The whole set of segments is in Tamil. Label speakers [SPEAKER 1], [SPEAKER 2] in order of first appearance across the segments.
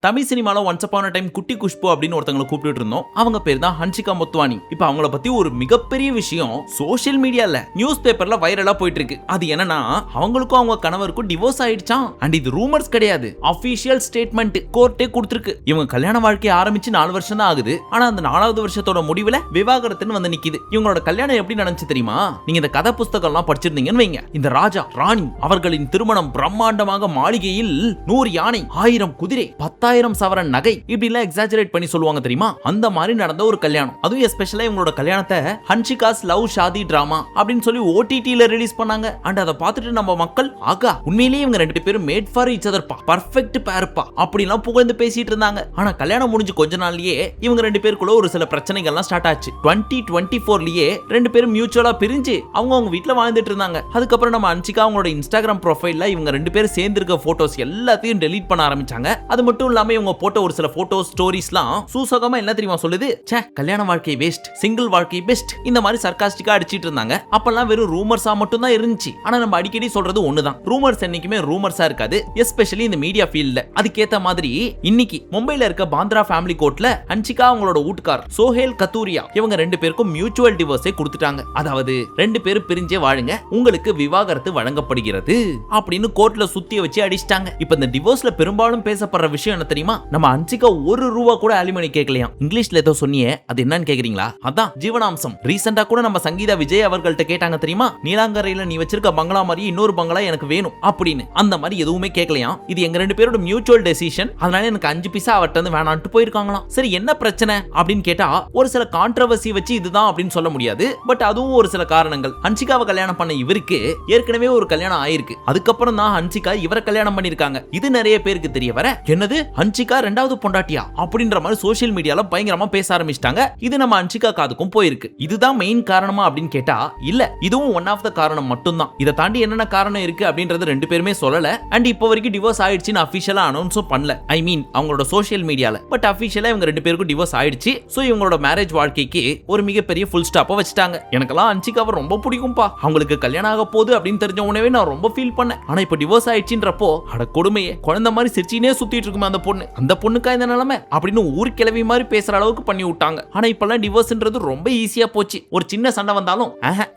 [SPEAKER 1] தமிழ் சினிமால ஒன்ஸ் அப்பான் டைம் குட்டி குஷ்பு அப்படின்னு ஒருத்தங்களை கூப்பிட்டு இருந்தோம். அவங்க பேர் தான் ஹன்சிகா மொத்வானி. இப்ப அவங்கள பத்தி ஒரு மிகப்பெரிய விஷயம் சோஷியல் மீடியால நியூஸ் பேப்பர்ல வைரலா போயிட்டு இருக்கு. அது என்னன்னா அவங்களுக்கும் அவங்க கணவருக்கும் டிவோர்ஸ் ஆயிடுச்சாம். அண்ட் இது ரூமர்ஸ் கிடையாது, அபிஷியல் ஸ்டேட்மெண்ட் கோர்ட்டே கொடுத்திருக்கு. இவங்க கல்யாண வாழ்க்கை ஆரம்பிச்சு 4 வருஷம் தான் ஆகுது. ஆனா அந்த 4வது வருஷத்தோட முடிவுல விவாகரத்துன்னு வந்து நிக்குது. இவங்களோட கல்யாணம் எப்படி நடந்துச்சு தெரியுமா? நீங்க இந்த கதை புத்தகம் எல்லாம் படிச்சிருந்தீங்கன்னு வைங்க. இந்த ராஜா ராணி அவர்களின் திருமணம் பிரம்மாண்டமாக மாளிகையில் 100 யானை, 1000 குதிரை, 10,000 சவரன் நகை, இப்படி எல்லாம் எக்ஸாஜரேட் பண்ணி சொல்லுவாங்க தெரியுமா? அந்த மாதிரி நடந்த ஒரு கல்யாணம். அதுவும் எஸ்பெஷலா இவங்களோட கல்யாணத்தை ஹன்சிகாஸ் லவ் ஷாதி டிராமா அப்படின்னு சொல்லி OTT-ல ரிலீஸ் பண்ணாங்க. அண்ட் அதை பார்த்துட்டு நம்ம மக்கள் ஆகா உண்மையிலேயே இவங்க 2 பேரும் மேட் ஃபார் ஈச் அதர் பா, பர்ஃபெக்ட் பேர்ப்பா அப்படிலாம் புகழ்ந்து பேசிட்டு இருந்தாங்க. ஆனா கல்யாணம் முடிஞ்சு கொஞ்ச நாள்லயே இவங்க 2 பேருக்குள்ள ஒரு சில பிரச்சனைகள்லாம் ஸ்டார்ட் ஆச்சு. 2024லயே 2 பேரும் மியூச்சுவலா பிரிஞ்சு அவங்க வீட்டுல வாழ்ந்துட்டு இருந்தாங்க. அதுக்கப்புறம் நம்ம ஹன்சிகா அவங்களோட இன்ஸ்டாகிராம் ப்ரொஃபைல்ல இவங்க 2 பேரும் சேர்ந்து இருக்க போட்டோஸ் எல்லாத்தையும் டெலீட் பண்ண ஆரம்பிச்சாங்க. அது மட்டும் இல்லாம இவங்க போட்ட ஒரு சில போட்டோஸ் ஸ்டோரிஸ்லாம் சூசகமா என்ன தெரியுமா சொல்லுது? ச்சே கல்யாண வாழ்க்கை வேஸ்ட், சிங்கிள் வாழ்க்கை பெஸ்ட், இந்த மாதிரி சர்காஸ்டிக்கா அடிச்சிட்டு இருந்தாங்க. அப்பெல்லாம் வெறும் ரூமர்ஸா மட்டும் தான் இருந்துச்சு. ஆனா நம்ம அடிக்கடி சொல்றது ஒண்ணுதான், ரூமர்ஸ் என்னைக்குமே ரூமர்ஸா இருக்காது, எஸ்பெஷலி இந்த மீடியா ஃபீல்ட்ல. அதுக்கேத்த மாதிரி இன்னைக்கு மும்பைல இருக்க பாந்திரா ஃபேமிலி கோர்ட்ல ஹன்சிகா அவங்களோட வீட்டுக்கார் சோஹேல் கத்தூரியா இவங்க 2 பேருக்கும் மியூச்சுவல் டிவோர்ஸை கொடுத்துட்டாங்க. அதாவது 2 பேரும் பிரிஞ்சே வாழுங்க, உங்களுக்கு விவாகரத்து வழங்கப்படுகிறது அப்படின்னு கோர்ட்ல சுத்தி வச்சு அடிச்சிட்டாங்க. இப்ப இந்த டிவோர்ஸ்ல பெரும்பாலும் பேசப்படுற விஷயம் என்ன தெரியுமா? நம்ம ஹன்சிகா ₹1 கூட அலிமணி கேட்கலையாம். இங்கிலீஷ்ல ஏதோ சொன்னியே, அது என்னன்னு கேக்குறீங்களா? அதான் ஜீவனாம்சம். ரீசெண்டா கூட நம்ம சங்கீதா விஜய் அவர்கள்ட்ட கேட்டாங்க தெரியுமா, நீலாங்கரையில நீ வச்சிருக்க பங்களா மாதிரி இன்னொரு பங்களா எனக்கு வேணும் அப்படின்னு. அந்த மாதிரி எதுவுமே கேட்கலையாம். இது எங்க 2 பேரோட மியூச்சுவல் டெசிஷன், அதனால எனக்கு 5 பைசா அவர்ட்ட இருந்து வேணான்ட்டு போயிருக்காங்களாம். சரி என்ன பிரச்சனை அப்படின்னு கேட்டா ஒரு சில கான்ட்ரோவர்சி வச்சு இதுதான் அப்படின்னு சொல்ல முடியாது. பட் அதுவும் ஒரு சில காரணங்கள். ஹன்சிகாவை கல்யாணம் பண்ண இவருக்கு ஏற்கனவே ஒரு கல்யாணம் ஆயிருக்கு. அதுக்கப்புறம் தான் ஹன்சிகா இவரை கல்யாணம் பண்ணிருக்காங்க. இது நிறைய பேருக்கு தெரிய வர என்னது ஹன்சிகா 2வது பொண்டாட்டியா அப்படின்ற மாதிரி சோஷியல் மீடியால பயங்கரமா பேச ஆரம்பிச்சிட்டாங்க. இது நம்ம ஹன்சிகா காதுக்கும் போயிருக்கு. இதுதான் மெயின் காரணமா அப்படின்னு கேட்டா இல்ல, இதுவும் ஒன் ஆஃப் த காரணம் மட்டும் தான். இத தாண்டி என்னென்ன காரணம் இருக்கு அப்படின்றது 2 பேருமே சொல்லல. அண்ட் இப்போ வரைக்கும் டிவோர்ஸ் ஆயிடுச்சுன்னு அபிஷியலா அனௌன்ஸும் பண்ணல. ஐ மீன் அவங்களோட சோஷியல் மீடியால. பட் அபிஷியலா இவங்க 2 பேருக்கும் டிவோர்ஸ் ஆயிடுச்சு. சோ இவங்களோட மேரேஜ் வாழ்க்கைக்கு ஒரு மிகப்பெரிய ஃபுல் ஸ்டாப்பை வச்சிட்டாங்க. எனக்கெல்லாம் ஹன்சிகாவை ரொம்ப பிடிக்கும்பா. அவங்களுக்கு கல்யாணம் ஆக போகுது அப்படின்னு தெரிஞ்ச உடனே நான் ரொம்ப ஃபீல் பண்ணேன். ஆனா இப்போ டிவோர்ஸ் ஆயிடுச்சுன்றப்போ அட கொடுமையே, குழந்தை மாதிரி சிரிச்சினே சுத்திட்டு இருக்குமே அந்த பொண்ணு, அந்த பொண்ணுக்கா இந்த நிலைமை அப்படின்னு ஊர் கிளவி மாதிரி பேசுற அளவுக்கு பண்ணி விட்டாங்க. ஆனா இப்பெல்லாம் டிவோர்ஸ்ன்றது ரொம்ப ஈஸியா போச்சு. ஒரு சின்ன சண்டை வந்தாலும்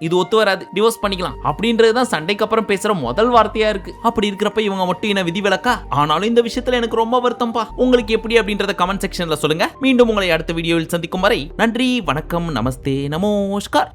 [SPEAKER 1] இது ஒத்து வராது, டிவோர்ஸ் பண்ணிக்கலாம் அப்படின்றதுதான் சண்டைக்கு அப்புறம் பேசுற முதல் வார்த்தையா இருக்கு. அப்படி இருக்கிறப்ப இவங்க மட்டும் என்ன விதி விலக்கா? ஆனாலும் இந்த விஷயத்துல எனக்கு ரொம்ப வருத்தம்பா. உங்களுக்கு எப்படி அப்படின்றத கமெண்ட் செக்ஷன்ல சொல்லுங்க. மீண்டும் உங்களை அடுத்த வீடியோவில் சந்திக்கும் வரை நன்றி, வணக்கம், நமஸ்தே, நமஸ்கார்.